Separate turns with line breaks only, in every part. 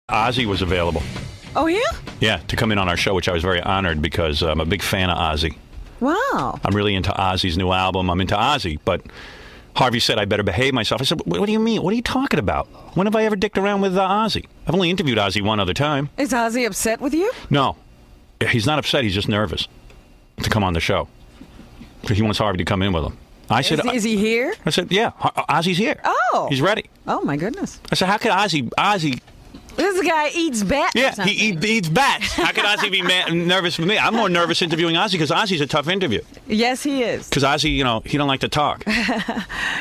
Ozzy was available.
Oh, yeah?
Yeah, to come in on our show, which I was very honored because I'm a big fan of Ozzy.
Wow.
I'm really into Ozzy's new album. I'm into Ozzy, but Harvey said I better behave myself. I said, what do you mean? What are you talking about? When have I ever dicked around with Ozzy? I've only interviewed Ozzy one other time.
Is Ozzy upset with you?
No. He's not upset. He's just nervous to come on the show. He wants Harvey to come in with him. I said,
Is he here?
I said, yeah, Ozzy's here.
Oh.
He's ready.
Oh, my goodness.
I said, how could Ozzy...
This guy eats bats.
Yeah, he eats bats. How could Ozzy be nervous with me? I'm more nervous interviewing Ozzy because Ozzy's a tough interview.
Yes, he is.
Because Ozzy, he don't like to talk.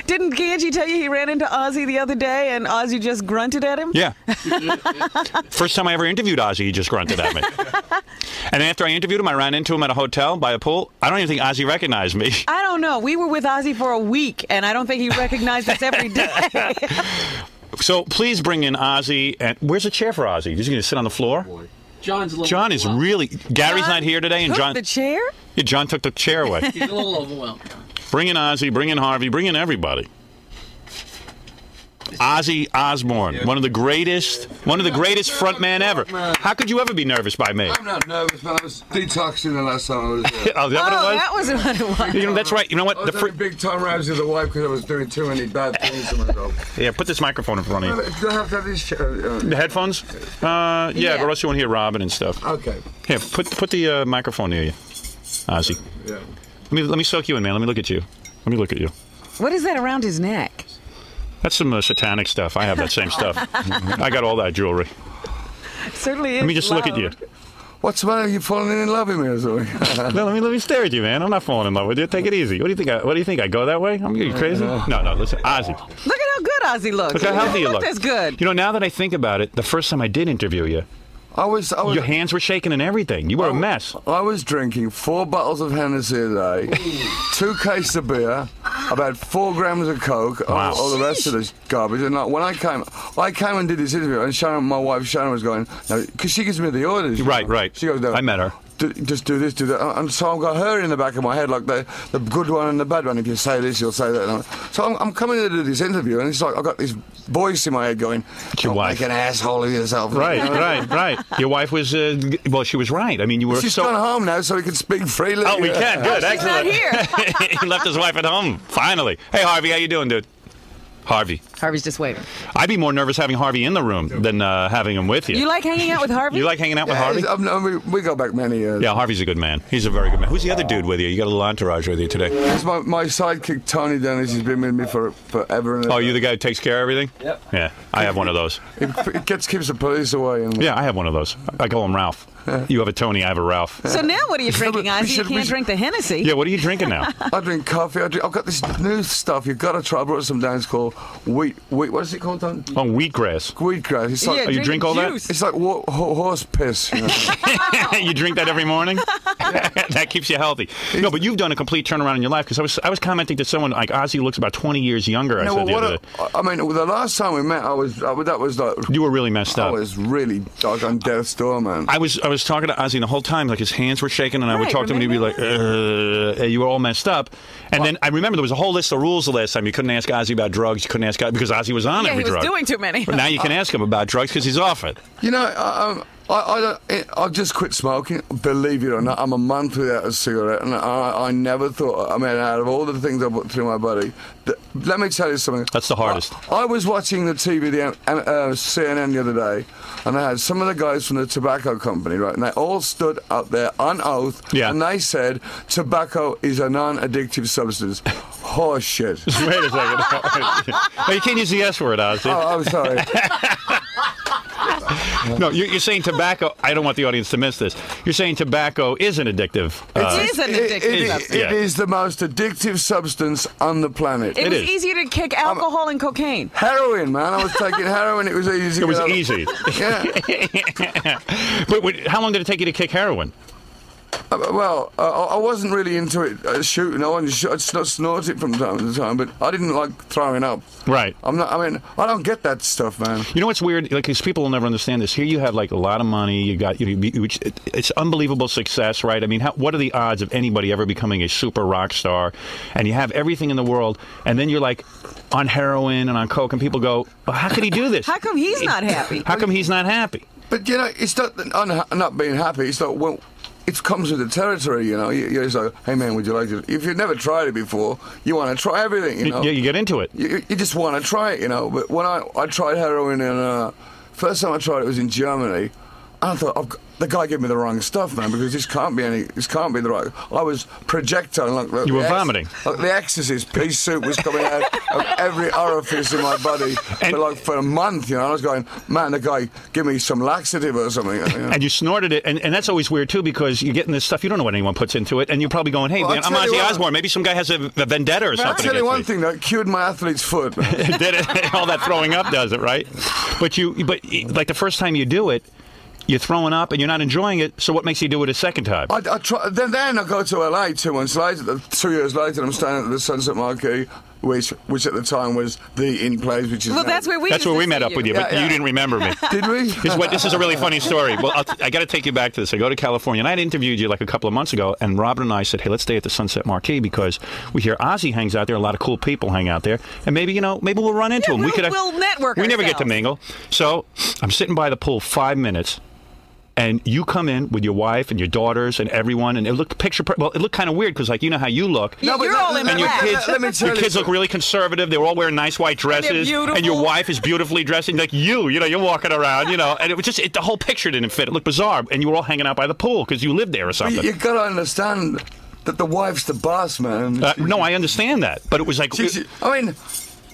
Didn't Ganji tell you he ran into Ozzy the other day and Ozzy just grunted at him?
Yeah. First time I ever interviewed Ozzy, he just grunted at me. And after I interviewed him, I ran into him at a hotel by a pool. I don't even think Ozzy recognized me.
I don't know. We were with Ozzy for a week, and I don't think he recognized us every day.
So please bring in Ozzy. And where's a chair for Ozzy? He's going to sit on the floor? John is really... Gary's not here today. And John
the chair?
Yeah, John took the chair away.
He's a little overwhelmed.
Bring in Ozzy, bring in Harvey, bring in everybody. Ozzy Osbourne, one of the greatest frontman ever. How could you ever be nervous by me?
I'm not nervous, man. I was detoxing the last time I was there.
Oh,
That wasn't what it was.
That's right. You know what?
I was having big time rows with the wife because I was doing too many bad things to myself.
Yeah, put this microphone in front of you.
Do I have to have these?
The headphones? Yeah, but also you want to hear Robin and stuff.
Okay.
Here, put the microphone near you, Ozzy.
Yeah.
Let me soak you in, man. Let me look at you. Let me look at you.
What is that around his neck?
That's some satanic stuff. I have that same stuff. I got all that jewelry.
It certainly is.
Let me just look at you.
What's the matter? Are you falling in love with me or something?
No, let me stare at you, man. I'm not falling in love with you. Take it easy. What do you think? I go that way? I'm you crazy? No. Listen, Ozzy.
Look at how good Ozzy looks.
Look how healthy you look.
That's good.
Now that I think about it, the first time I did interview you, your hands were shaking and everything. You were a mess.
I was drinking 4 bottles of Hennessy a day, 2 cases of beer, about 4 grams of coke,
Wow.
all the rest of this garbage. And when I came and did this interview, and my wife Sharon was going, because she gives me the orders.
Right.
She goes,
I met her.
Just do this, do that. And so I've got her in the back of my head, like the good one and the bad one. If you say this, you'll say that. So I'm coming to do this interview, and it's like I've got this voice in my head going,
Your wife.
make an asshole of yourself.
Right. Your wife was, she was right. I mean, you were
She's gone home now, so we can speak freely.
Oh, we can. Good.
She's not
Excellent.
here.
He left his wife at home, finally. Hey, Harvey, how you doing, dude? Harvey.
Harvey's just waiting.
I'd be more nervous having Harvey in the room than having him with you.
You like hanging out with Harvey?
You like hanging out with Harvey?
We go back many years.
Yeah, Harvey's a good man. He's a very good man. Who's the other dude with you? You got a little entourage with you today.
It's my sidekick, Tony Dennis. He's been with me for forever.
Oh, you the guy who takes care of everything?
Yep.
Yeah, I have one of those.
It keeps the police away.
Yeah, I have one of those. I call him Ralph. You have a Tony, I have a Ralph.
So now what are you drinking, Ozzy? You can't drink the Hennessy.
Yeah, what are you drinking now?
I drink coffee. I've got this new stuff. You've got to try. I brought some down. It's called wheat. What is it called, Tony?
Oh, wheatgrass.
Wheatgrass. It's like,
you drink all
juice.
It's like horse piss.
You drink that every morning? That keeps you healthy. No, but you've done a complete turnaround in your life, because I was commenting to someone like Ozzy looks about 20 years younger. I said the other day.
I mean, the last time we met, that was like
You were really messed up.
I was really on death's door, man.
I was talking to Ozzy the whole time, like his hands were shaking, and I would talk to him, and he'd be like, you were all messed up. And then I remember there was a whole list of rules the last time. You couldn't ask Ozzy about drugs. You couldn't ask Ozzy, because Ozzy was on every drug.
He was doing too many.
But now you can ask him about drugs because he's off it.
I've just quit smoking. Believe it or not, I'm a month without a cigarette, and I never thought. I mean, out of all the things I put through my body, let me tell you something.
That's the hardest.
I was watching the TV, CNN the other day, and I had some of the guys from the tobacco company, right, and they all stood up there on oath, and they said tobacco is a non-addictive substance. Horse shit.
Wait a second. No, you can't use the S word, Ozzy.
Oh, I'm sorry.
No, you're saying tobacco. I don't want the audience to miss this. You're saying tobacco is an addictive.
It is an addictive substance.
It is the most addictive substance on the planet.
It was easier to kick alcohol and cocaine.
Heroin, man. I was taking heroin. It was easy.
It was easy.
Yeah.
But how long did it take you to kick heroin?
I wasn't really into it shooting. I'd snort it from time to time, but I didn't like throwing up.
Right.
I don't get that stuff, man.
You know what's weird? Like, because people will never understand this. Here you have like a lot of money. You got, it's unbelievable success, right? I mean, what are the odds of anybody ever becoming a super rock star? And you have everything in the world, and then you're like on heroin and on coke, and people go, well, how could he do this?
How come he's not happy?
How come he's not happy?
But it's not being happy. It's not well. It comes with the territory, You're just like, hey man, would you like to? If you've never tried it before, you want to try everything,
Yeah, you get into it.
You just want to try it, But when I tried heroin, and first time I tried it was in Germany, and I thought, the guy gave me the wrong stuff, man, because this can't be the right. I was projectile, like
you were vomiting.
Like the Exorcist, pea soup was coming out of every orifice in my body for a month. I was going, man, the guy give me some laxative or something.
And you snorted it, and that's always weird too, because you're getting this stuff you don't know what anyone puts into it, and you're probably going, hey, man, I'm Ozzy Osbourne. Maybe some guy has a vendetta or something.
I'll tell you one thing that cured my athlete's foot.
Did it? All that throwing up does it, right? But like the first time you do it, you're throwing up and you're not enjoying it, so what makes you do it a second time?
I try, then I go to LA 2 months later, 2 years later, I'm standing at the Sunset Marquee, which at the time was the in place, which is
that's where we
met up with you, but you didn't remember me.
Did we?
This is a really funny story. Well, I got to take you back to this. I go to California, and I had interviewed you like a couple of months ago, and Robin and I said, hey, let's stay at the Sunset Marquee because we hear Ozzy hangs out there, a lot of cool people hang out there, and maybe we'll run into him.
We'll network.
We never get to mingle. So I'm sitting by the pool 5 minutes. And you come in with your wife and your daughters and everyone, and it looked it looked kind of weird because, like, you know how you look.
No, you're all in
and your kids,
your
kids look really conservative. They were all wearing nice white dresses, and your wife is beautifully dressed. And like you're walking around, and it was just the whole picture didn't fit. It looked bizarre, and you were all hanging out by the pool because you lived there or something.
You got to understand that the wife's the boss, man.
No, I understand that, but it was like.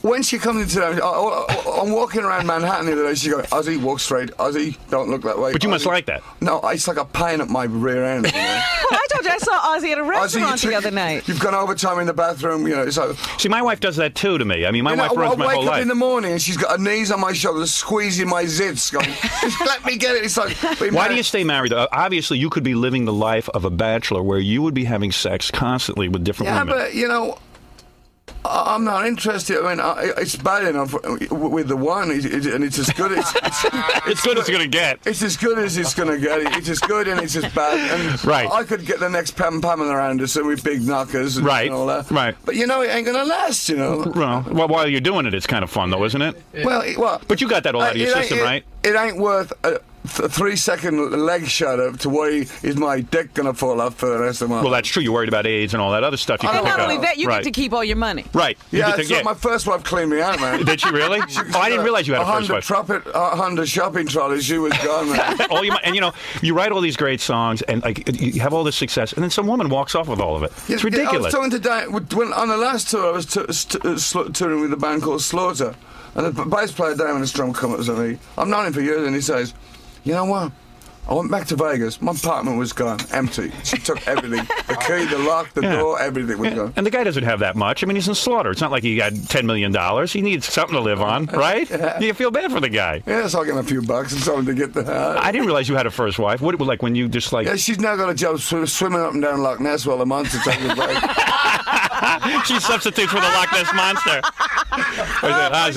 When she comes into town, I'm walking around Manhattan the other day, she goes, Ozzy, walk straight. Ozzy, don't look that way.
But you must like that.
No, it's like a pain at my rear end.
Well, I told you I saw Ozzy at a restaurant the other night.
You've gone overtime in the bathroom, So.
See, my wife does that too to me. I mean, my wife runs my whole life.
I wake up in the morning and she's got her knees on my shoulders, squeezing my zits, going, just let me get it. It's like,
why do you stay married? Obviously, you could be living the life of a bachelor where you would be having sex constantly with different women.
Yeah, but, I'm not interested. I mean, it's bad enough with the one, and it's as good as
it's good as it's going to get.
It's as good as it's going to get. It's as good and it's as bad. And
right.
I could get the next Pamela Anderson with big knockers and,
right.
and all that.
Right.
But it ain't going to last.
Well, while you're doing it, it's kind of fun, though, isn't it?
Well,
but you got that all out of your system, right?
It ain't worth a 3-second leg shudder to worry, is my dick going to fall off for the rest of my life?
Well, that's true. You're worried about AIDS and all that other stuff.
And not only that, you get to keep all your money.
Right.
My first wife cleaned me out, man.
Did she really? I didn't realize you had a first wife.
Honda shopping trolley, she was gone, man.
And you write all these great songs, and like you have all this success, and then some woman walks off with all of it. It's ridiculous.
I was talking to Dan, on the last tour, I was touring with a band called Slaughter, and the bass player Damon and Strum come up to me. I've known him for years, and he says, you know what? I went back to Vegas. My apartment was gone, empty. She took everything. The key, the lock, the door, everything was gone.
And the guy doesn't have that much. I mean, he's in Slaughter. It's not like he got $10 million. He needs something to live on, right? You feel bad for the guy.
Yeah, so I'll give him a few bucks and something to get the house.
I didn't realize you had a first wife. What, like, when you just like...
Yeah, she's now got a job swimming up and down Loch Ness while the monster takes a break.
She substitutes for the Loch Ness Monster.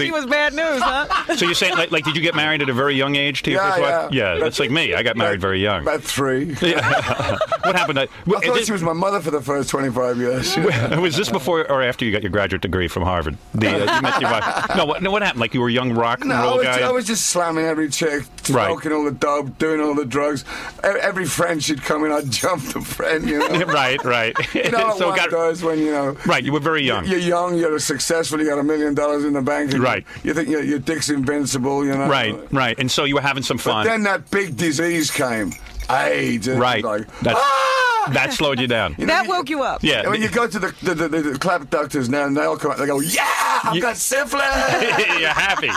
She was bad news, huh?
So you're saying, like, did you get married at a very young age to your first wife? Yeah, that's like me. I got married very young.
About 3.
Yeah. What happened? I
thought she was my mother for the first 25 years.
Was this before or after you got your graduate degree from Harvard? You met your wife. No, what happened? Like you were a young rock and roll guy?
I was just slamming every chick, smoking all the dope, doing all the drugs. Every friend she'd come in, I'd jump the friend,
Right.
You know what one does when,
Right, you were very young.
You're young, you're successful, you got $1 million in the bank. And you think your dick's invincible,
Right. And so you were having some fun.
But then that big disease came. AIDS.
Right.
Like,
that slowed you down.
That woke you up.
Yeah.
When you go to the clap doctors now, and they all come out, they go, yeah, I've got syphilis.
You're happy.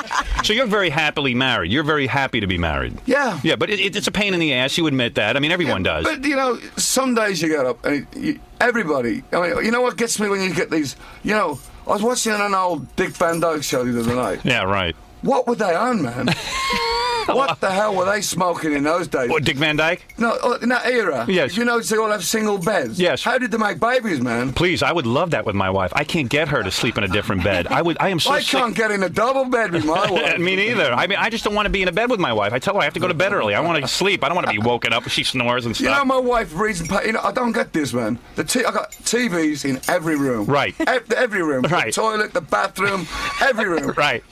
So you're very happily married. You're very happy to be married.
Yeah.
Yeah, but it's a pain in the ass. You admit that. I mean, everyone does.
But, some days you get up, and everybody, you know what gets me when you get these, I was watching an old Dick Van Dyke show the other night.
Yeah, right.
What were they on, man? What the hell were they smoking in those days?
What, Dick Van Dyke?
No, in that era.
Yes.
You know, they all have single beds.
Yes.
How did they make babies, man?
Please, I would love that with my wife. I can't get her to sleep in a different bed. I am so sick.
I can't get in a double bed with my wife.
Me neither. I mean, I just don't want to be in a bed with my wife. I tell her I have to go to bed early. I want to sleep. I don't want to be woken up when she snores and stuff.
You know, my wife reads and you know, I don't get this, man. I got TVs in every room.
Right.
Every room.
Right.
The toilet, the bathroom, every room.
Right.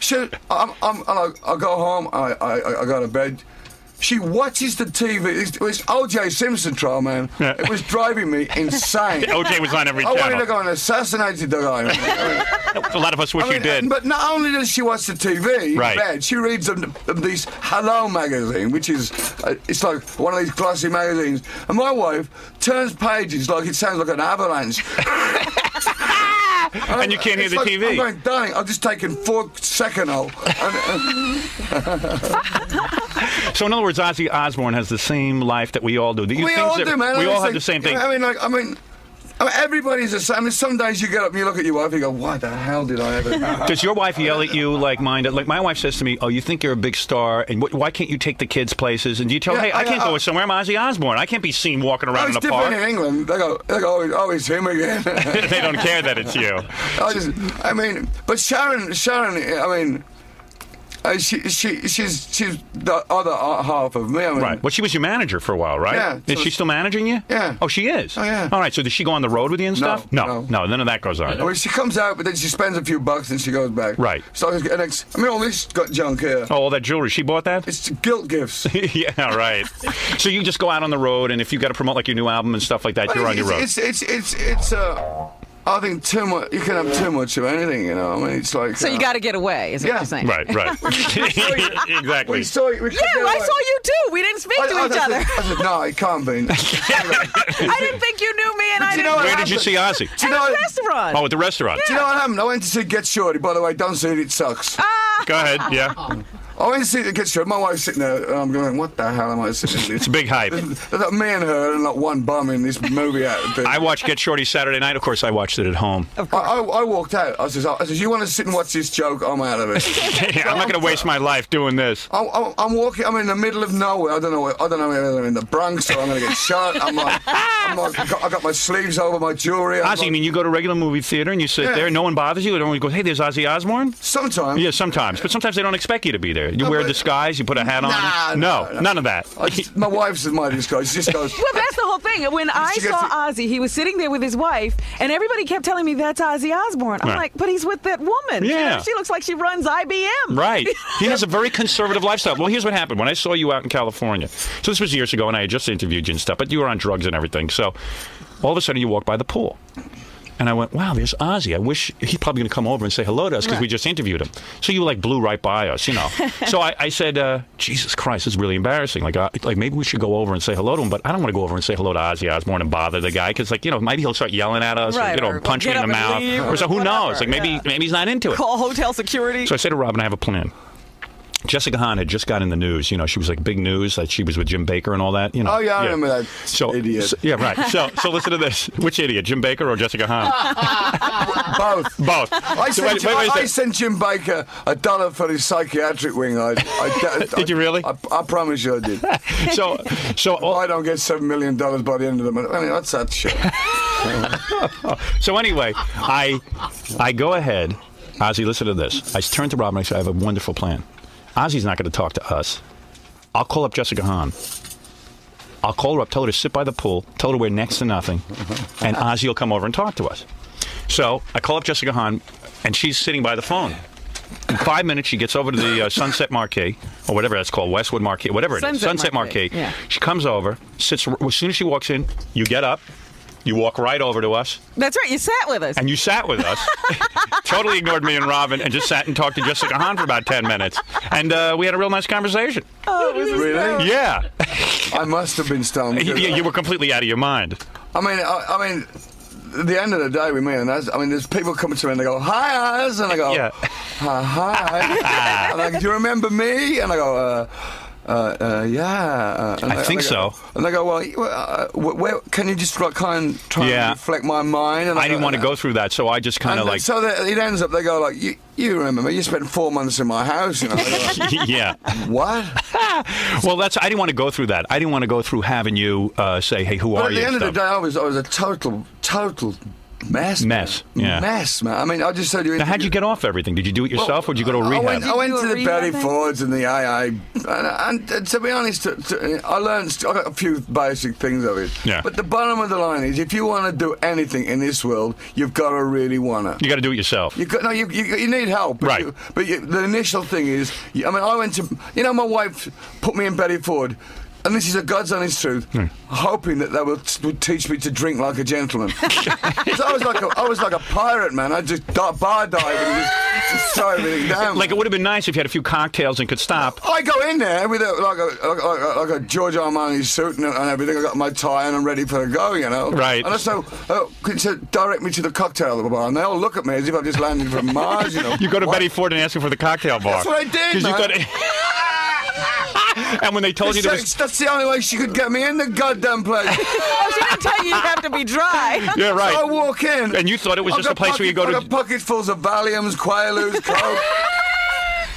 I go home, I go to bed. She watches the TV. It was O.J. Simpson trial, man.
Yeah.
It was driving me insane.
O.J. was on every channel.
I wanted to go and assassinate the guy.
A lot of us wish you did.
But not only does she watch the TV in
Right.
bed, she reads them these Hello magazine, which is it's like one of these glossy magazines. And my wife turns pages like it sounds like an avalanche.
And you can't hear the
like,
TV.
I'm going, darling, I've just taken 4 seconds.
So in other words, Ozzy Osbourne has the same life that we all do.
We all do, man.
We all have the same thing.
I mean, everybody's the same. I mean, some days you get up and you look at your wife and you go, "Why the hell did I ever?"
Does your wife yell at you like mine? Like my wife says to me, "Oh, you think you're a big star, and why can't you take the kids places?" And do you tell her, "Hey, I can't go somewhere. I'm Ozzy Osbourne. I can't be seen walking around in a park."
It's different in England. They go, "Oh, it's him again."
They don't care that it's you.
But Sharon. I mean. She's the other half of me. I mean,
Right. Well, she was your manager for a while, right?
Yeah.
Is she still managing you?
Yeah.
Oh, she is?
Oh, yeah.
All right. So does she go on the road with you and stuff?
No.
None of that goes on.
Well, she comes out, but then she spends a few bucks and she goes back.
Right.
So all this got junk here.
Oh, all that jewelry. She bought that?
It's guilt gifts.
Yeah, right. So you just go out on the road, and if you got to promote like your new album and stuff like that, you're on your road.
I think too much. You can have too much of anything, you know. I mean, it's like.
So you got to get away, is what you're saying.
Right. Exactly.
I saw you
too. We didn't speak to each other.
I said, no, it can't be.
I didn't think you knew me, and I didn't.
Where did you see Ozzy?
At the restaurant.
Oh, at the restaurant.
Do you know what happened? I went to see Get Shorty. By the way, don't see it sucks.
Go ahead, yeah.
I went to see Get Shorty. My wife's sitting there, and I'm going, what the hell am I sitting in this?
It's a big hype.
There's like me and her and like one bum in this movie thing.
I watched Get Shorty Saturday night. Of course, I watched it at home.
I walked out. I says, you want to sit and watch this joke? I'm out of it.
Yeah, I'm not going to waste my life doing this.
I'm walking. I'm in the middle of nowhere. I don't know whether I'm in the Bronx or I'm going to get shot. I got my sleeves over my jewelry.
Ozzy, I mean, you go to a regular movie theater and you sit there. No one bothers you. No one goes, hey, there's Ozzy Osbourne.
Sometimes.
Yeah, sometimes. But sometimes they don't expect you to be there. You wear a disguise. You put a hat on. No, none of that.
My wife's in my disguise. She just goes.
Well, that's the whole thing. When I saw Ozzy, he was sitting there with his wife, and everybody kept telling me that's Ozzy Osbourne. I'm like, but he's with that woman.
Yeah.
She looks like she runs IBM.
Right. He has a very conservative lifestyle. Well, here's what happened. When I saw you out in California, so this was years ago, and I had just interviewed you and stuff, but you were on drugs and everything. So all of a sudden, you walk by the pool. And I went, wow, there's Ozzy. I wish he's probably going to come over and say hello to us because we just interviewed him. So you like blew right by us, you know. So I said, Jesus Christ, it's really embarrassing. Like maybe we should go over and say hello to him, but I don't want to go over and say hello to Ozzy Osbourne and bother the guy because, like, you know, maybe he'll start yelling at us or punch me in the mouth. Or so who knows? Like maybe he's not into it.
Call hotel security.
So I said to Robin, I have a plan. Jessica Hahn had just got in the news. You know, she was like big news that she was with Jim Baker and all that. You know.
Oh yeah, I remember that idiot.
Yeah, right. So listen to this. Which idiot, Jim Baker or Jessica Hahn? Both.
I sent Jim Baker $1 for his psychiatric wing.
Did you really?
I promise you I did. So I don't get $7 million by the end of the month. I mean, what's that shit?
So anyway, I go ahead. Ozzy, listen to this. I turn to Robin and I say, I have a wonderful plan. Ozzy's not going to talk to us. I'll call up Jessica Hahn. I'll call her up, tell her to sit by the pool, tell her we're next to nothing, and Ozzy will come over and talk to us. So I call up Jessica Hahn, and she's sitting by the phone. In 5 minutes, she gets over to the Sunset Marquee, or whatever that's called, Westwood Marquee, whatever it is. Sunset Marquee. Yeah. She comes over, sits. As soon as she walks in, you get up. You walk right over to us.
That's right. You sat with us.
And you sat with us. Totally ignored me and Robin and just sat and talked to Jessica Hahn for about 10 minutes. And we had a real nice conversation.
Oh,
really?
Yeah.
I must have been stoned.
You were completely out of your mind.
I mean, at the end of the day with me, and there's people coming to me and they go, hi, Oz. And I go, hi. And I go, do you remember me? And I go, yeah.
I think so.
And they go, well, where can you just like kind of try and reflect my mind? And
I didn't want to go through that, so I just kind of like...
So it ends up, they go like, you remember me, you spent 4 months in my house, you know. Like,
yeah.
What?
Well, I didn't want to go through that. I didn't want to go through having you say, hey, who are you?
At the end of the day, I was a total mess.
Mess, yeah.
Mess, man. I mean, I just said you...
Now, how'd you get off everything? Did you do it yourself, or did you go to a rehab?
I went to the Betty Fords and the AA, and to be honest, I got a few basic things of it.
Yeah.
But the bottom of the line is, if you want to do anything in this world, you've got to really want it.
You got to do it yourself.
You need help. But
right.
The initial thing is, I went to... my wife put me in Betty Ford. And this is a God's honest truth, hoping that they would teach me to drink like a gentleman. So I was like a pirate, man. I just bar dive and just throw everything down.
Like, it would have been nice if you had a few cocktails and could stop.
I go in there with like a George Armani suit and everything. I got my tie and I'm ready for a go, you know.
Right.
And so, direct me to the cocktail bar, and they all look at me as if I've just landed from Mars, you know.
You go to Betty Ford and ask her for the cocktail bar.
That's what I did, man.
And when they told you
that's the only way she could get me in the goddamn place.
Oh, she didn't tell you have to be dry.
Yeah, right.
So I walk in.
And you thought it was just a place where you go to...
I got pockets full of Valiums, Quaaludes, Coke.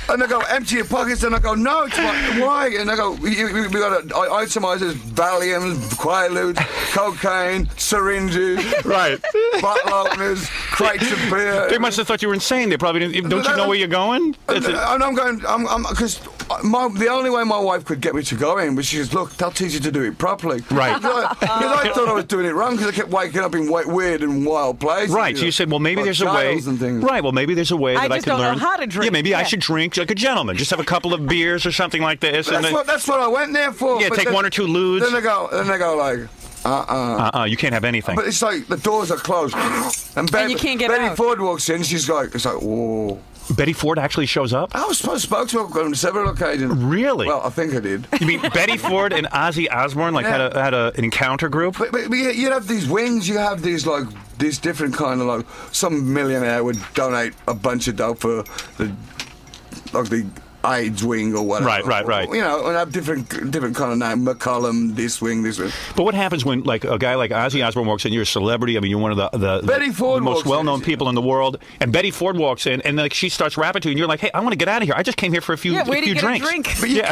And they go, empty your pockets. And I go, no, it's why? And I go, we got to itemize as Valiums, Quaaludes, cocaine, syringes,
right,
bottle openers, crates of beer.
They must have thought you were insane. They probably didn't. Don't you know where you're going?
And I'm going, because the only way my wife could get me to go in was she says, look, they'll teach you to do it properly.
Right.
Because I thought I was doing it wrong because I kept waking up in weird and wild places.
Right. So you said, well, maybe there's a way. Right. Well, maybe there's a way that I can learn.
I just don't know how to drink.
Yeah, maybe I should drink like a gentleman. Just have a couple of beers or something like this.
That's what I went there for.
Yeah, take then, 1 or 2 ludes.
Then they go like,
you can't have anything.
But it's like the doors are closed, and
you can't get
Betty
out.
Ford walks in. It's like, whoa.
Betty Ford actually shows up?
I spoke to her on several occasions.
Really?
Well, I think I did.
You mean Betty Ford and Ozzy Osbourne had an encounter group?
But you have these wings. You have these different kind of like, some millionaire would donate a bunch of dough for the AIDS wing or whatever.
Right.
You know, and have different kind of name. McCollum, this wing.
But what happens when like a guy like Ozzy Osbourne walks in? You're a celebrity. I mean, you're one of the most well-known people in the world. And Betty Ford walks in, and like she starts rapping to you, and you're like, "Hey, I want to get out of here. I just came here for a few drinks."
But you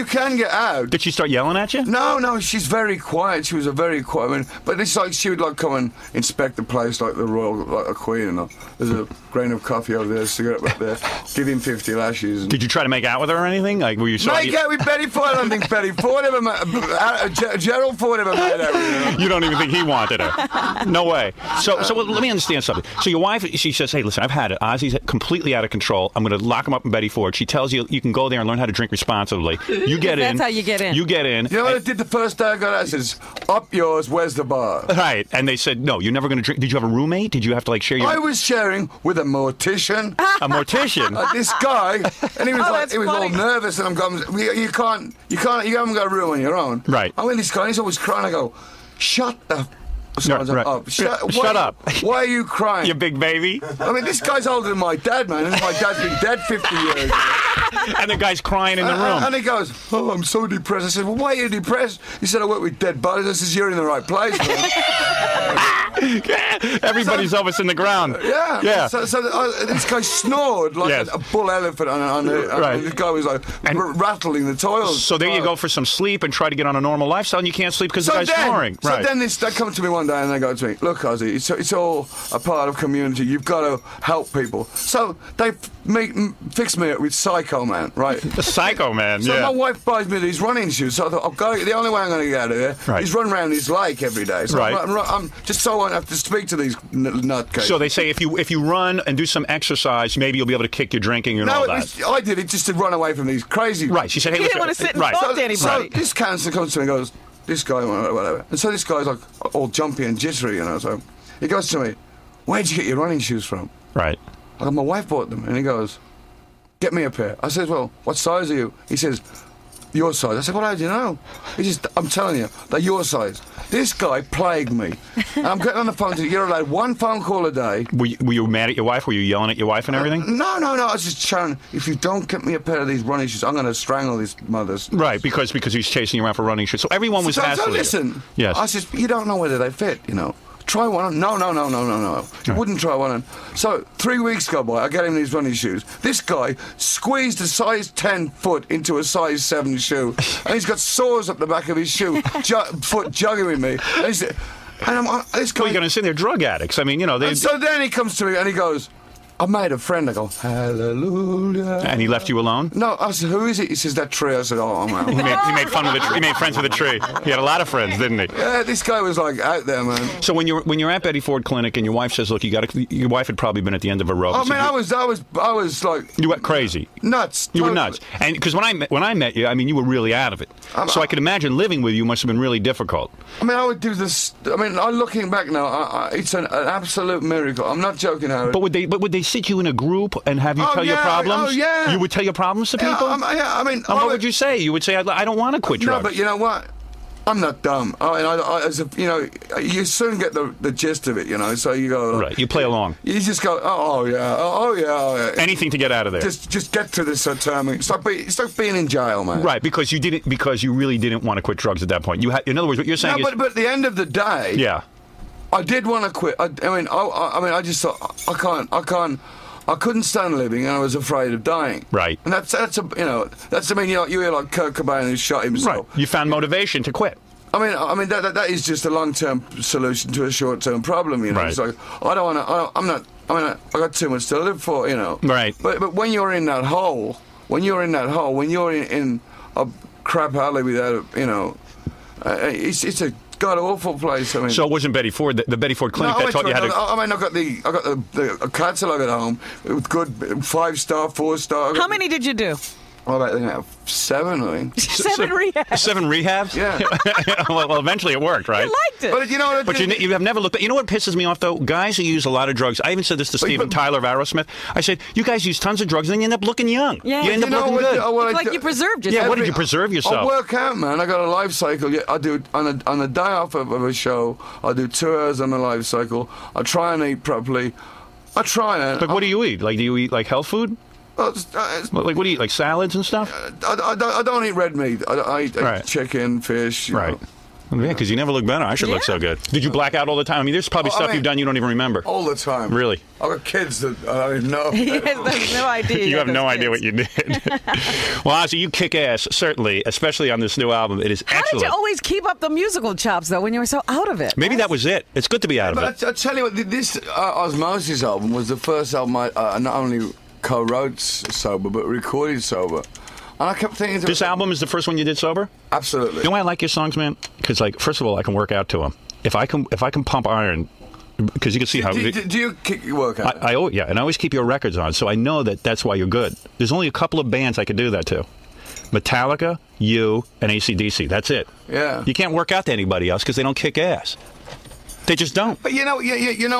can get out.
Did she start yelling at you?
No. She's very quiet. She was a very quiet. But it's like she would like come and inspect the place like the royal, like a queen. And there's a grain of coffee over there, a cigarette right there. Give him 50 lashes.
Did you try to make out with her or anything? Like, were you
make out with Betty Ford? I don't think Betty Ford ever Gerald Ford ever made out with her.
You don't even think he wanted her? No way. So let me understand something. So your wife, she says, hey, listen, I've had it. Ozzy's completely out of control. I'm going to lock him up in Betty Ford. She tells you you can go there and learn how to drink responsibly. You get in.
That's how you get in.
You get in.
You know what I did the first day I got out? I says, up yours, where's the bar?
Right. And they said, no, you're never going to drink. Did you have a roommate? Did you have to like share your...
I was sharing with a mortician.
A mortician?
This guy, and he was he was all nervous, and I'm going, you haven't got a room on your own.
Right.
I went, this guy, he's always crying. I go, shut the up.
Shut up.
Why are you crying?
You big baby.
I mean, this guy's older than my dad, man, and my dad's been dead 50 years.
And the guy's crying in the room.
And he goes, oh, I'm so depressed. I said, well, why are you depressed? He said, I work with dead bodies. I said, you're in the right place, man.
Everybody's always in the ground.
Yeah. So this guy snored like a bull elephant on this guy was like rattling the toils.
So there you go for some sleep and try to get on a normal lifestyle, and you can't sleep because the guy's snoring.
So then they come to me one day and they go to me, look, Ozzy, it's all a part of community. You've got to help people. So they fix me up with Psycho Man, right?
The Psycho Man,
So my wife buys me these running shoes. So I thought, the only way I'm going to get out of here is run around this lake every day. So I'm just so I won't have to speak to these nutcases.
So they say if you run and do some exercise, maybe you'll be able to kick your drinking and all that.
I did it just to run away from these crazy...
Right, she said, hey,
he didn't want to sit and talk to anybody.
So this counselor comes to me and goes, this guy, whatever. And so this guy's like all jumpy and jittery, you know. So he goes to me, where'd you get your running shoes from?
Right.
I go, my wife bought them. And he goes, get me a pair. I says, well, what size are you? He says, your size. I said, well, how do you know? He says, I'm telling you, they're your size. This guy plagued me. And I'm getting on the phone to you're allowed one phone call a day.
Were you mad at your wife? Were you yelling at your wife and everything?
No. I was just shouting, if you don't get me a pair of these running shoes, I'm going to strangle these mothers.
Right, because he's chasing you around for running shoes. So everyone was hassling you.
Listen.
Yes.
I said, you don't know whether they fit, you know. Try one on. No. You wouldn't try one on. So 3 weeks go by, I get him these running shoes. This guy squeezed a size 10 foot into a size 7 shoe. And he's got sores up the back of his shoe, foot jugging with me. This guy...
Well, you're going to sit there, drug addicts. I mean, you know...
And so then he comes to me and he goes... I made a friend. I go, hallelujah.
And he left you alone?
No, I said, who is it? He says, that tree. I said, oh, man.
He made fun of the tree. He made friends with the tree. He had a lot of friends, didn't he?
Yeah, this guy was like out there, man.
So when you're at Betty Ford Clinic and your wife says, look, your wife had probably been at the end of a rope.
Oh, man, I was like...
You went crazy.
Nuts.
You were nuts. And because when I met you, I mean, you were really out of it. So I could imagine living with you must have been really difficult.
I mean, I would do this... I mean, looking back now, it's an absolute miracle. I'm not joking, Howard.
But would they sit you in a group and have you tell your problems?
Oh, yeah.
You would tell your problems to people?
I mean...
And what would you say? You would say, I don't want to quit drugs.
No, but you know what? I'm not dumb. You soon get the gist of it, you know, so you go...
Right, you play along.
You just go, oh yeah.
Anything to get out of there.
Just get to this term. Stop being in jail, man.
Right, because you really didn't want to quit drugs at that point. In other words, what you're saying is...
But at the end of the day...
Yeah.
I did want to quit. I just thought, I couldn't stand living, and I was afraid of dying.
Right.
And you hear like Kurt Cobain who shot himself.
Right. You found motivation to quit.
I mean that is just a long-term solution to a short-term problem, you know.
Right.
It's like I got too much to live for, you know.
Right.
But when you're in that hole, when you're in a crap alley without, you know, it's a god-awful place. I mean,
so it wasn't Betty Ford, the Betty Ford Clinic that taught you how to...
I got the catalogue at home with good 5-star, 4-star.
How many did you do?
Well, I think 7, I think.
7 rehabs.
7 rehabs?
Yeah.
well, eventually it worked, right?
You liked it.
But you know,
you have never looked at... You know what pisses me off, though? Guys who use a lot of drugs... I even said this to Steven Tyler of Aerosmith. I said, you guys use tons of drugs and then you end up looking young.
Yeah.
You end up looking good.
It's like you preserved yourself.
Yeah, what did you preserve yourself?
I work out, man. I got a life cycle. I do on a day off of a show, I do 2 hours on the life cycle. I try and eat properly. I try and...
Like, what do you eat? Like, do you eat, like, health food? Like, what do you eat? Like salads and stuff?
I don't eat red meat. I eat chicken, fish.
Right. Yeah, because you never look better. I should look so good. Did you black out all the time? I mean, there's probably stuff you've done you don't even remember.
All the time.
Really?
I've got kids that I don't even know.
He has no idea.
You have no idea what you did. Well, Ozzy, you kick ass, certainly, especially on this new album. It is excellent.
How did you always keep up the musical chops, though, when you were so out of it?
Maybe that was it. It's good to be out of it.
I tell you what, this Osmosis album was the first album I not only co-wrote sober, but recorded sober. And I kept thinking...
This album is the first one you did sober?
Absolutely.
You know why I like your songs, man? Because, like, first of all, I can work out to them. If I can pump iron... Because you can see how...
Do you kick your work out?
Yeah, and I always keep your records on, so I know that's why you're good. There's only a couple of bands I could do that to. Metallica, you, and AC/DC. That's it.
Yeah.
You can't work out to anybody else because they don't kick ass. They just don't.
But you know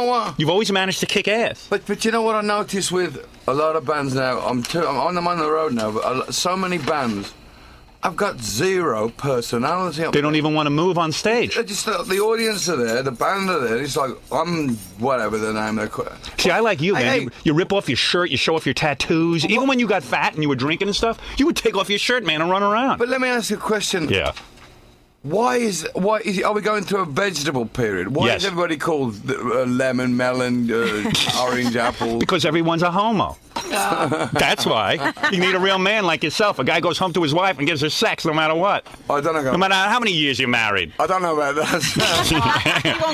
what?
You've always managed to kick ass.
But you know what I noticed with a lot of bands now? I'm on the road now, but so many bands, I've got zero personality.
They don't even want to move on stage.
Just the audience are there, the band are there. It's like I'm whatever the name they're called.
See, I like you, man. You rip off your shirt, you show off your tattoos. Even when you got fat and you were drinking and stuff, you would take off your shirt, man, and run around.
But let me ask you a question.
Yeah.
Why is are we going through a vegetable period? Why is everybody called lemon, melon, orange, apple?
Because everyone's a homo. That's why. You need a real man like yourself. A guy goes home to his wife and gives her sex no matter what.
I don't know.
No matter how many years you're married.
I don't know about that.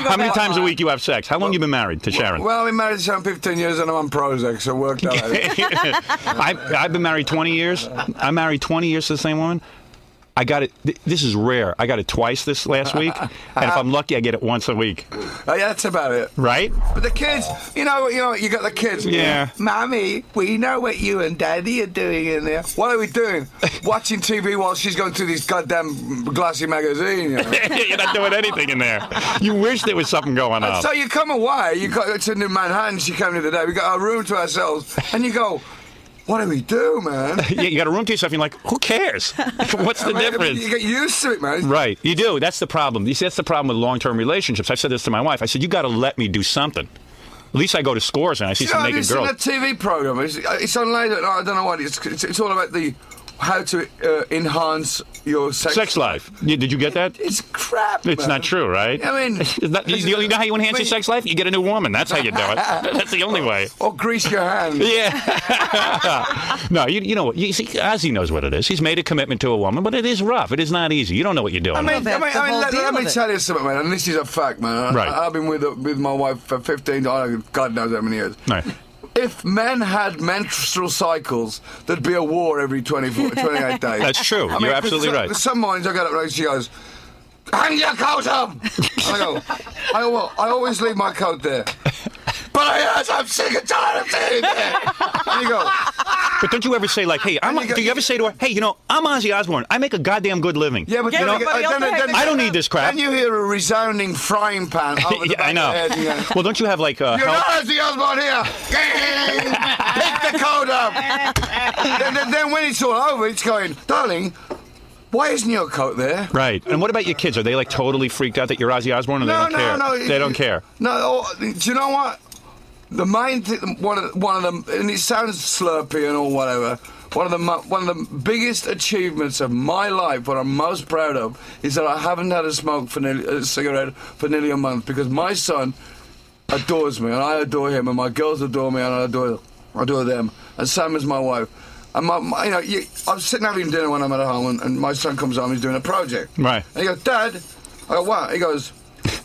How many times a week you have sex? How long you been married to Sharon?
Well, I've been married to Sharon 15 years and I'm on Prozac, so it worked out.
I've been married 20 years. I'm married 20 years to the same woman. I got it. This is rare. I got it twice this last week, and if I'm lucky, I get it once a week.
Oh, yeah, that's about it.
Right?
But the kids, you got the kids.
Yeah.
Mommy, we know what you and Daddy are doing in there. What are we doing? Watching TV while she's going through this goddamn glassy magazine.
You're not doing anything in there. You wish there was something going on.
So you come away. You got to New Manhattan. She came the other day. We got our room to ourselves, and you go. what do we do, man?
Yeah, you got a room to yourself, and you're like, who cares? What's the difference?
You get used to it, man.
Right, you do. That's the problem. You see, that's the problem with long-term relationships. I've said this to my wife. I said, you got to let me do something. At least I go to Scores and I see some naked girls.
It's a TV program. It's on later. I don't know what. It's all about how to enhance your sex
life. Did you get that?
It's crap.
It's
man.
Not true, right?
I mean,
you know how you enhance your sex life? You get a new woman. That's how you do it. That's the only way.
Or grease your hands.
Yeah. No, you know what? You see, Ozzy knows what it is. He's made a commitment to a woman, but it is rough. It is not easy. You don't know what you're doing.
Let me tell you something, man. And this is a fact, man.
Right.
I've been with my wife for 15, God knows how many years.
Right.
If men had menstrual cycles, there'd be a war every 28 days.
That's true. You're absolutely right.
Some mornings I get up and she goes, hang your coat up! And I always leave my coat there. But I'm sick and tired of seeing it. And you go...
But don't you ever say, like, hey, do you ever say to her, hey, I'm Ozzy Osbourne. I make a goddamn good living.
Yeah, but
I don't need this crap.
And you hear a resounding frying pan over the back
I know.
of the head.
Well, don't you have, like,
You're not Ozzy Osbourne here. Pick the code up. then when it's all over, it's going, darling, why isn't your coat there?
Right. And what about your kids? Are they, like, totally freaked out that you're Ozzy Osbourne, or they don't care?
No.
They don't care.
No, do you know what? The main thing, one of them, and it sounds slurpy and all whatever. One of the biggest achievements of my life, what I'm most proud of, is that I haven't had a cigarette for nearly a month, because my son adores me and I adore him, and my girls adore me and I adore them, and Sam is my wife. And I'm sitting having dinner when I'm at home, and my son comes home. He's doing a project.
Right.
And he goes, Dad. I go, what? He goes,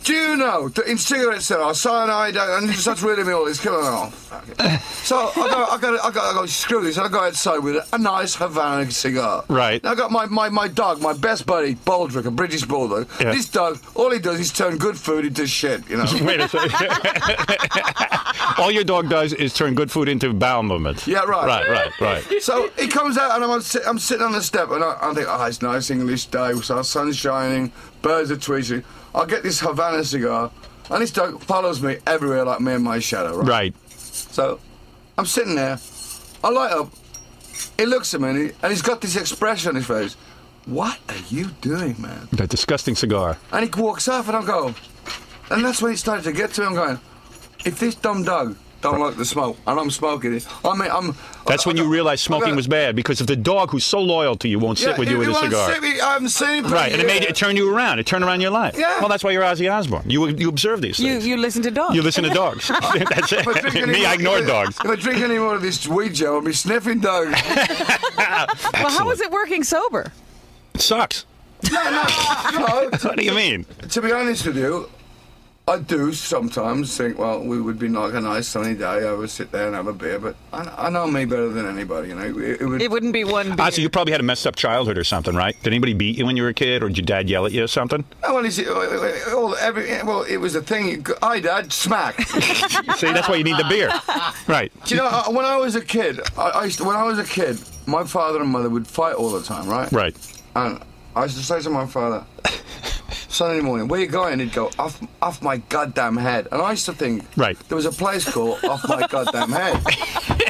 do you know that in cigarettes there are cyanide, and he starts reading me all this? Oh, fuck it. So I go, screw this, and I go outside with a nice Havana cigar.
Right.
And I got my dog, my best buddy, Baldrick, a British bulldog.
Yeah.
This dog, all he does is turn good food into shit, you know.
Wait a second. All your dog does is turn good food into bowel movements.
Yeah, right.
Right.
So he comes out, and I'm sitting on the step, and I think, it's a nice English day, so the sun's shining, birds are tweeting. I get this Havana cigar, and this dog follows me everywhere like me and my shadow, right?
Right.
So I'm sitting there, I light up, he looks at me, and he's got this expression on his face. What are you doing, man?
That disgusting cigar.
And he walks off, and I go, and that's when it started to get to me. I'm going, if this dumb dog don't like the smoke, and I'm smoking it,
That's when you realize smoking was bad, because if the dog who's so loyal to you won't sit with you with a cigar.
I haven't seen him.
Right, and it turned you around. It turned around your life.
Yeah.
Well, that's why you're Ozzy Osbourne. You observe these things.
You listen to dogs.
You listen to dogs. That's it. Me, I ignore dogs.
If I drink any more of this weed, Joe, I'll be sniffing dogs.
Well, how is it working sober?
It sucks.
No.
What do you mean?
To be honest with you, I do sometimes think, well, we would be like a nice sunny day. I would sit there and have a beer, but I know me better than anybody. You know,
it wouldn't be one beer.
So you probably had a messed up childhood or something, right? Did anybody beat you when you were a kid, or did your dad yell at you or something?
No, well, it was a thing. Hi, Dad, smack.
See, that's why you need the beer, right?
Do you know, when I was a kid, my father and mother would fight all the time, right?
Right.
And I used to say to my father, Sunday morning, where you going? He'd go, off my goddamn head. And I used to think,
right,
there was a place called Off My Goddamn Head.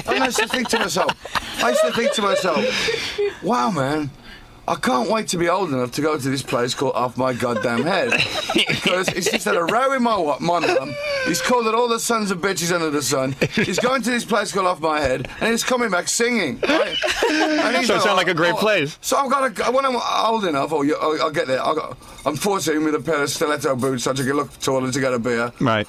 And I used to think to myself, wow, man, I can't wait to be old enough to go to this place called Off My Goddamn Head. Because he's just had a row with my mum. He's called it all the sons of bitches under the sun. He's going to this place called Off My Head, and he's coming back singing. Right? And
so it sounds like a great place.
So when I'm old enough, I'll get there. I'm 14 with a pair of stiletto boots so I can look taller to get a beer.
Right.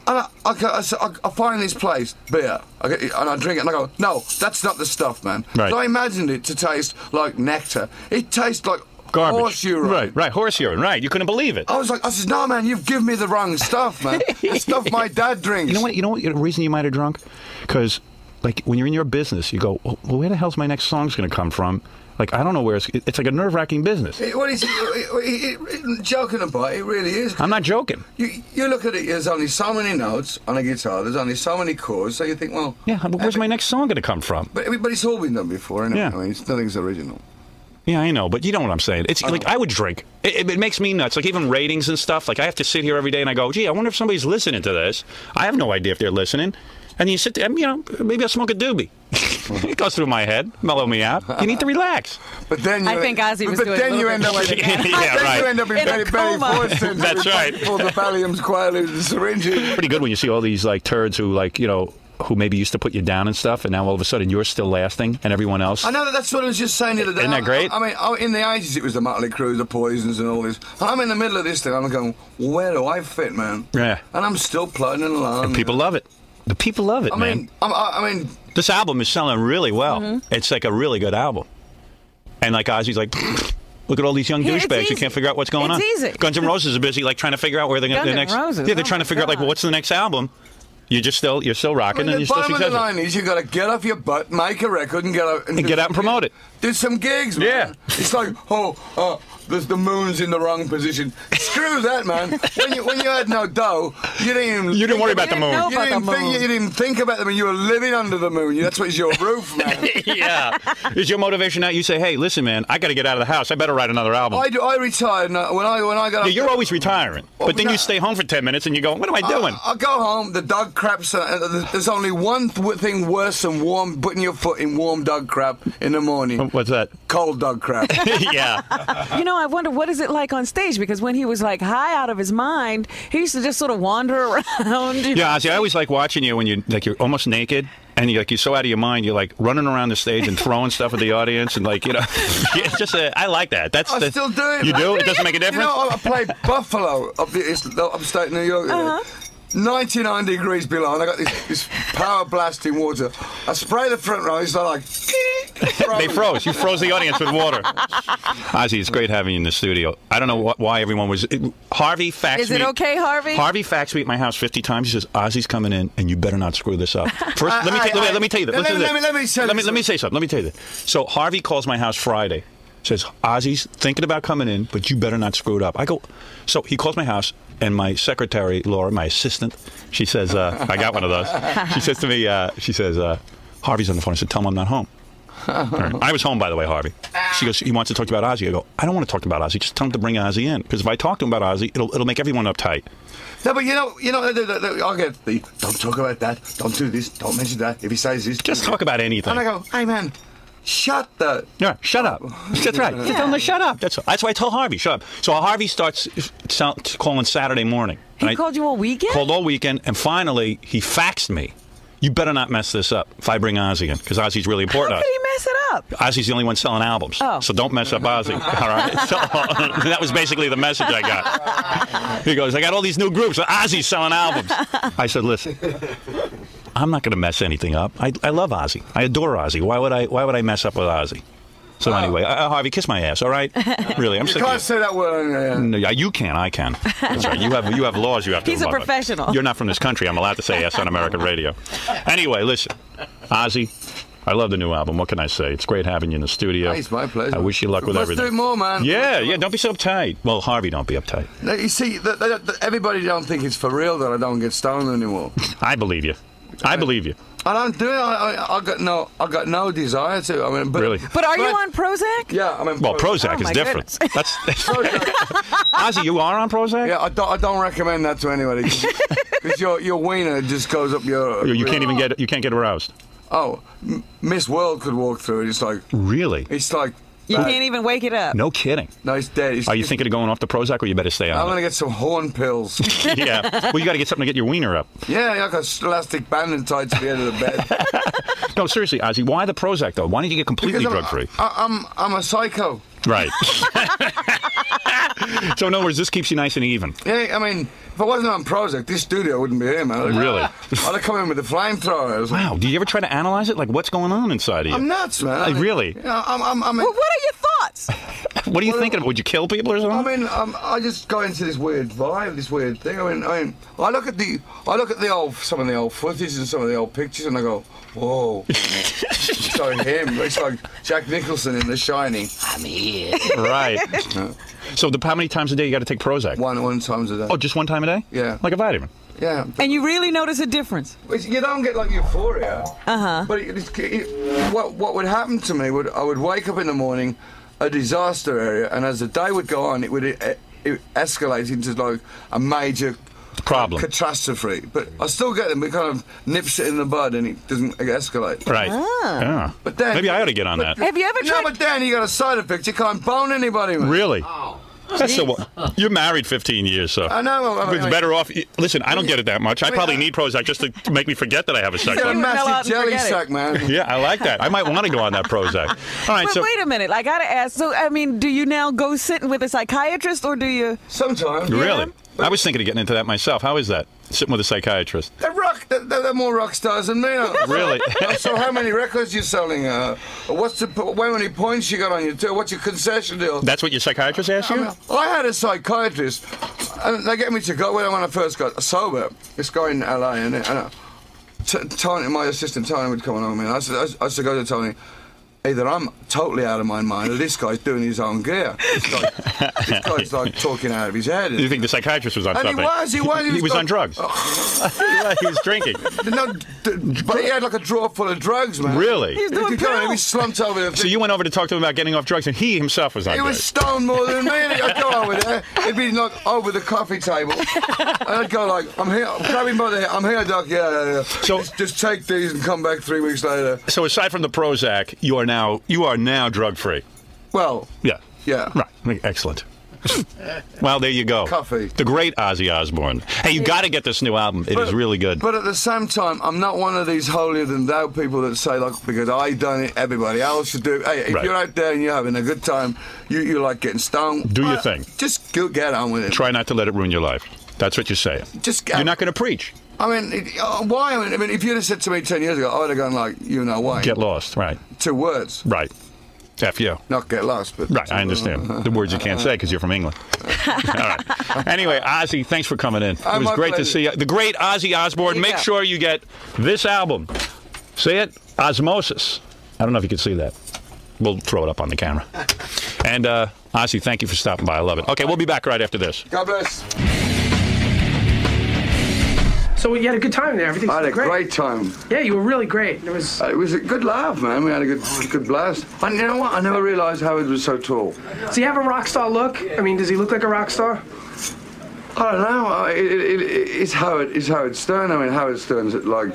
And I find this place, beer, and I drink it, and I go, no, that's not the stuff, man.
Right.
So I imagined it to taste like nectar. It tastes like
garbage.
Horse urine.
Right, horse urine, right. You couldn't believe it.
I said, no, man, you've given me the wrong stuff, man. The stuff my dad drinks.
You know what the reason you might have drunk? Because, like, when you're in your business, you go, well, where the hell's my next song's going to come from? Like, I don't know where it's like a nerve-wracking business.
Joking about it really is.
I'm not joking.
You look at it, there's only so many notes on a guitar, there's only so many chords, so you think, well...
Yeah, but where's my next song going to come from?
But it's all been done before, isn't it?
Yeah.
I mean, nothing's original.
Yeah, I know, but you know what I'm saying. It's like, I would drink. It makes me nuts. Like, even ratings and stuff, like, I have to sit here every day and I go, gee, I wonder if somebody's listening to this. I have no idea if they're listening. And you sit there, you know, maybe I'll smoke a doobie. It goes through my head, mellow me out. You need to relax.
But then
I think Ozzy was doing
then you end up
more than that.
Yeah, right.
You end up in Betty Ford Center.
That's right.
All the Valiums quietly with the syringes.
Pretty good when you see all these like turds who like, you know, who maybe used to put you down and stuff, and now all of a sudden you're still lasting, and everyone else.
I know that's what I was just saying the other day.
Isn't that great?
I mean, in the 80s it was the Motley Crue, the Poisons, and all this. And I'm in the middle of this thing. I'm going, where do I fit, man?
Yeah.
And I'm still plodding along.
And people love it. The people love it, man.
I mean,
this album is selling really well. It's like a really good album. And like Ozzy's like, look at all these young douchebags who can't figure out what's going on.
It's easy.
Guns N' Roses are busy like trying to figure out where they're going to next.
Roses.
Yeah, they're trying to figure out like, well, what's the next album? You're still rocking, and you're still successful.
The bottom of the line is you got to get off your butt, make a record, and get out
and promote it.
Do some gigs, man.
Yeah.
It's like, the moon's in the wrong position. Screw that, man. When you had no dough, you didn't
worry about the moon.
You didn't think about the moon. You were living under the moon. That's what's your roof, man.
Yeah. Is your motivation now? You say, hey, listen, man, I got to get out of the house. I better write another album.
I retired when I got.
Yeah, you're always retiring, but then you stay home for 10 minutes and you go, what am I doing?
I go home. The dog crap's. There's only one thing worse than putting your foot in warm dog crap in the morning.
What's that?
Cold dog crap.
Yeah. You know, I wonder what is it like on stage, because when he was like high out of his mind, he used to just sort of wander around.
Yeah, see, I always like watching you when you're almost naked. And you're so out of your mind, you're like running around the stage and throwing stuff at the audience, and like, you know, it's just I like that.
I still do it.
You do? It doesn't make a difference.
You know, I played Buffalo upstate New York. 99 degrees below, and I got this power blasting water. I spray the front row. It's like
they froze. You froze the audience with water. Ozzy, it's great having you in the studio. I don't know why everyone was. Harvey faxed me.
Is it okay, Harvey?
Harvey faxed me at my house 50 times. He says, Ozzy's coming in, and you better not screw this up. First, let me tell you this. Let me say something. Let me tell you this. So Harvey calls my house Friday. Says, Ozzy's thinking about coming in, but you better not screw it up. I go, so he calls my house, and my secretary, Laura, my assistant, she says, I got one of those. She says to me, Harvey's on the phone. I said, tell him I'm not home. Right. I was home, by the way, Harvey. She goes, he wants to talk about Ozzy. I go, I don't want to talk about Ozzy. Just tell him to bring Ozzy in. Because if I talk to him about Ozzy, it'll make everyone uptight.
No, but you know, I'll get the, don't talk about that, don't do this, don't mention that. If he says this,
just talk about anything.
And I go, hey, man. Shut up.
Yeah, shut up. That's right. Yeah. Tell him to shut up. That's why I told Harvey, shut up. So Harvey starts calling Saturday morning.
He called you all weekend?
Called all weekend, and finally he faxed me. You better not mess this up if I bring Ozzy in, because Ozzy's really important.
How could he mess it up?
Ozzy's the only one selling albums, so don't mess up Ozzy. All right. So that was basically the message I got. He goes, I got all these new groups. Ozzy's selling albums. I said, listen, I'm not going to mess anything up. I love Ozzy. I adore Ozzy. Why would I mess up with Ozzy? So anyway, Harvey, kiss my ass, all right? Really, I'm sick of you.
You can't say that word.
No, you can, I can. That's right. You have laws you have to
He's a professional.
You're not from this country. I'm allowed to say yes on American radio. Anyway, listen, Ozzy, I love the new album. What can I say? It's great having you in the studio.
It's my pleasure.
I wish you luck with everything.
Let's do more, man.
Yeah. Don't be so uptight. Well, Harvey, don't be uptight.
Now, you see, everybody don't think it's for real that I don't get stoned anymore.
I believe you. I believe you.
I don't do it. I got no desire to. I mean,
really.
But are you on Prozac?
Yeah, I mean.
Well, Prozac is different. That's Ozzy, you are on Prozac?
Yeah, I don't recommend that to anybody because your wiener just goes up your.
You can't even get. You can't get aroused.
Oh, Miss World could walk through it. It's like.
Really?
It's like.
You can't even wake it up.
No kidding.
No, he's dead.
Are you thinking of going off the Prozac, or you better stay on
I'm going to get some horn pills.
Yeah. Well, you got to get something to get your wiener up.
Yeah, like a elastic band tied to the end of the bed.
No, seriously, Ozzy, why the Prozac, though? Why didn't you get completely drug-free?
I'm a psycho.
Right. So, in other words, this keeps you nice and even.
Yeah, I mean, if I wasn't on Prozac, this studio wouldn't be here, man.
Really?
I'd have come in with the flamethrowers.
Wow. Do you ever try to analyze it? Like, what's going on inside of you?
I'm nuts, man.
Really?
Yeah,
well, what are your thoughts?
What are you thinking of? Would you kill people or something?
I mean, I just go into this weird vibe, this weird thing. I mean, I look at some of the old footage and some of the old pictures, and I go, whoa. It's like him. It's like Jack Nicholson in The Shining. I'm here.
Right. So, how many times a day you got to take Prozac?
One time a day.
Oh, just one time a day?
Yeah.
Like a vitamin?
Yeah.
And you really notice a difference?
You don't get like euphoria.
Uh-huh.
But what would happen to me I would wake up in the morning, a disaster area, and as the day would go on, it would escalate into like a major
problem.
Catastrophe. But I still get them. It kind of nips it in the bud and it doesn't escalate.
Right. Yeah.
But then,
maybe I ought to get on that.
Have you ever tried?
No, but then you got a side effect. You can't bone anybody, man.
Really? Oh. That's you're married 15 years, so
I know.
It's better off. Listen, I don't get it that much. I probably need Prozac just to make me forget that I have a sex
You're a
life.
massive jelly sack, man.
Yeah, I like that. I might want to go on that Prozac. All right,
but
so
wait a minute. I got to ask. So, I mean, do you now go sitting with a psychiatrist, or do you?
Sometimes.
Really? I was thinking of getting into that myself. How is that? Sitting with a psychiatrist.
They're more rock stars than me.
Really?
So how many records you selling? What's how many points you got on your tour? What's your concession deal?
That's what your psychiatrist asked you?
I had a psychiatrist, and they get me to go when I first got sober. This guy in LA, and Tony, my assistant Tony, would come along with me. I used to go to Tony. Either I'm totally out of my mind, or this guy's doing his own gear. This guy's like talking out of his head.
You think the psychiatrist was on something?
He was.
He was on drugs. He was drinking.
No, but he had like a drawer full of drugs, man.
Really?
He was doing pills.
He slumped over there.
So you went over to talk to him about getting off drugs, and he himself was on drugs.
He was stoned more than me. I'd go over there. He'd be like over the coffee table. And I'd go like, I'm here. Grab him by the hair. I'm here, Doc. Yeah.
So
just take these and come back 3 weeks later.
So aside from the Prozac, you are now drug free.
Well,
yeah. Right. Excellent. Well, there you go.
Coffee.
The great Ozzy Osbourne. Hey, you got to get this new album. It is really good.
But at the same time, I'm not one of these holier than thou people that say, like, because I done it, everybody else should do it. Hey, if you're out there and you're having a good time, you like getting stoned.
Do your thing.
Just get on with it.
Try not to let it ruin your life. That's what you're saying. You're not going to preach.
I mean, why? I mean, if you'd have said to me 10 years ago, I would have gone like, you know why?
Get lost, right.
2 words.
Right. F you.
Not get lost, but...
Right, I understand. The words you can't say because you're from England. All right. Anyway, Ozzy, thanks for coming in. It was great to see you. The great Ozzy Osbourne. Make sure you get this album. See it? Osmosis. I don't know if you can see that. We'll throw it up on the camera. And, Ozzy, thank you for stopping by. I love it. Okay, we'll be back right after this.
God bless.
So you had a good time there. Everything's great.
I had a great time.
Yeah, you were really great. It was
a good laugh, man. We had a good blast. And you know what? I never realised Howard was so tall.
Does he have a rock star look? I mean, does he look like a rock star?
I don't know. It's Howard Stern. I mean, Howard Stern's like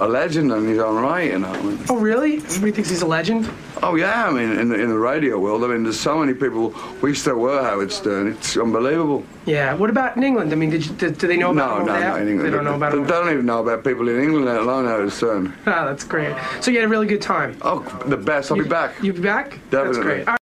a legend in his own right, you know. I mean,
oh, really? Everybody thinks he's a legend?
Oh, yeah. I mean, in the radio world, I mean, there's so many people wish there were Howard Stern. It's unbelievable.
Yeah. What about in England? I mean, do they know about him?
No, not in England.
They don't know about him?
They don't even know about people in England, let alone Howard Stern.
Oh, that's great. So you had a really good time?
Oh, the best. I'll be back.
You'll be back?
Definitely.
That's great.